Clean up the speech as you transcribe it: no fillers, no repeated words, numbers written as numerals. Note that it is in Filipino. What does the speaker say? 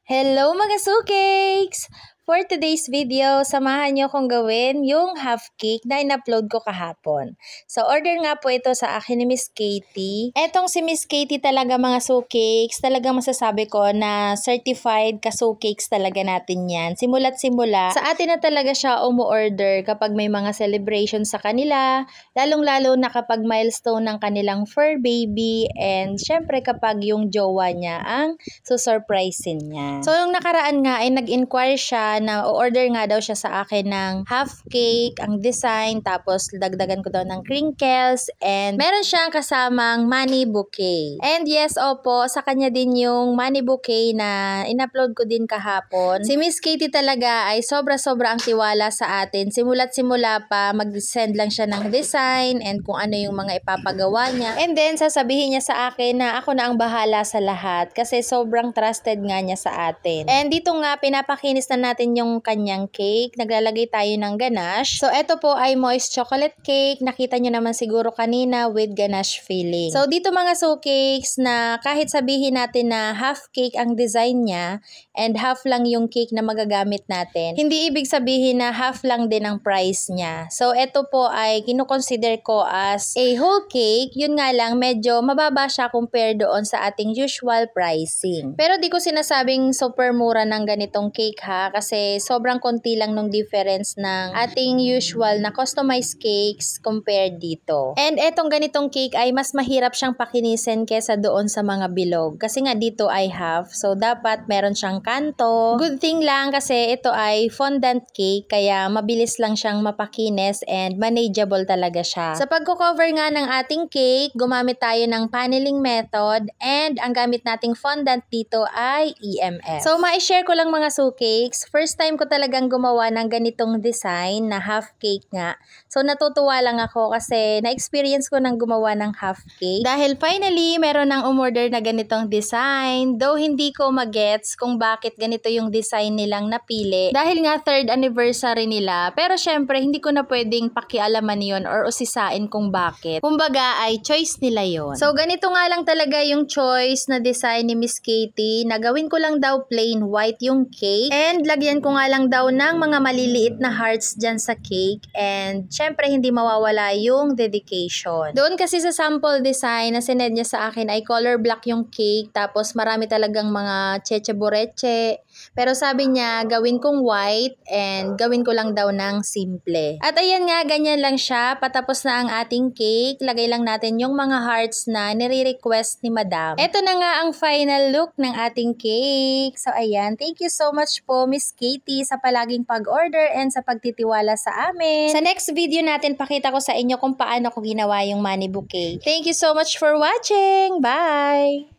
Hello mga sukeks! For today's video, samahan niyo kong gawin yung half cake na in-upload ko kahapon. So order nga po ito sa akin ni Miss Katie. Etong si Miss Katie talaga mga sukeks, talagang masasabi ko na certified ka-sukeks talaga natin yan. Simula't simula, sa atin na talaga siya umu-order kapag may mga celebration sa kanila, lalong-lalo na kapag milestone ng kanilang fur baby, and syempre kapag yung jowa niya ang susurprisein niya. So yung nakaraan nga ay nag-inquire siya na order nga daw siya sa akin ng half cake, ang design, tapos dagdagan ko daw ng crinkles, and meron siyang kasamang money bouquet. And yes, opo, sa kanya din yung money bouquet na in-upload ko din kahapon. Si Miss Katie talaga ay sobra-sobra ang tiwala sa atin. Simula't simula pa, mag-send lang siya ng design and kung ano yung mga ipapagawa niya. And then, sasabihin niya sa akin na ako na ang bahala sa lahat kasi sobrang trusted nga niya sa atin. And dito nga, pinapakinis na natin yung kanyang cake. Naglalagay tayo ng ganache. So, ito po ay moist chocolate cake. Nakita nyo naman siguro kanina with ganache filling. So, dito mga sukeks na kahit sabihin natin na half cake ang design niya and half lang yung cake na magagamit natin, hindi ibig sabihin na half lang din ang price niya. So, ito po ay kinukonsider ko as a whole cake. Yun nga lang, medyo mababa siya compare doon sa ating usual pricing. Pero di ko sinasabing super mura ng ganitong cake ha, kasi sobrang konti lang nung difference ng ating usual na customized cakes compared dito. And etong ganitong cake ay mas mahirap siyang pakinisin kesa doon sa mga bilog. Kasi nga dito ay half, so dapat meron siyang kanto. Good thing lang kasi ito ay fondant cake, kaya mabilis lang siyang mapakinis and manageable talaga siya. Sa pagko-cover nga ng ating cake, gumamit tayo ng paneling method, and ang gamit nating fondant dito ay EMF. So ma-share ko lang mga sukeks, first time ko talagang gumawa ng ganitong design na half cake nga. So natutuwa lang ako kasi na-experience ko nang gumawa ng half cake. Dahil finally, meron ng umorder na ganitong design. Though hindi ko magets kung bakit ganito yung design nilang napili. Dahil nga 3rd anniversary nila. Pero syempre, hindi ko na pwedeng pakialaman yon or usisain kung bakit. Kumbaga ay choice nila yon. So ganito nga lang talaga yung choice na design ni Miss Katie. Nagawin ko lang daw plain white yung cake. And lagyan ko nga lang daw ng mga maliliit na hearts dyan sa cake, and syempre hindi mawawala yung dedication. Doon kasi sa sample design na sinend niya sa akin ay color black yung cake, tapos marami talagang mga cheche boreche, pero sabi niya gawin kong white and gawin ko lang daw ng simple. At ayan nga, ganyan lang siya, patapos na ang ating cake. Lagay lang natin yung mga hearts na nire-request ni Madam. Ito na nga ang final look ng ating cake. So ayan, thank you so much po Miss Katie sa palaging pag-order and sa pagtitiwala sa amin. Sa next video natin, pakita ko sa inyo kung paano ko ginawa yung money bouquet. Thank you so much for watching! Bye!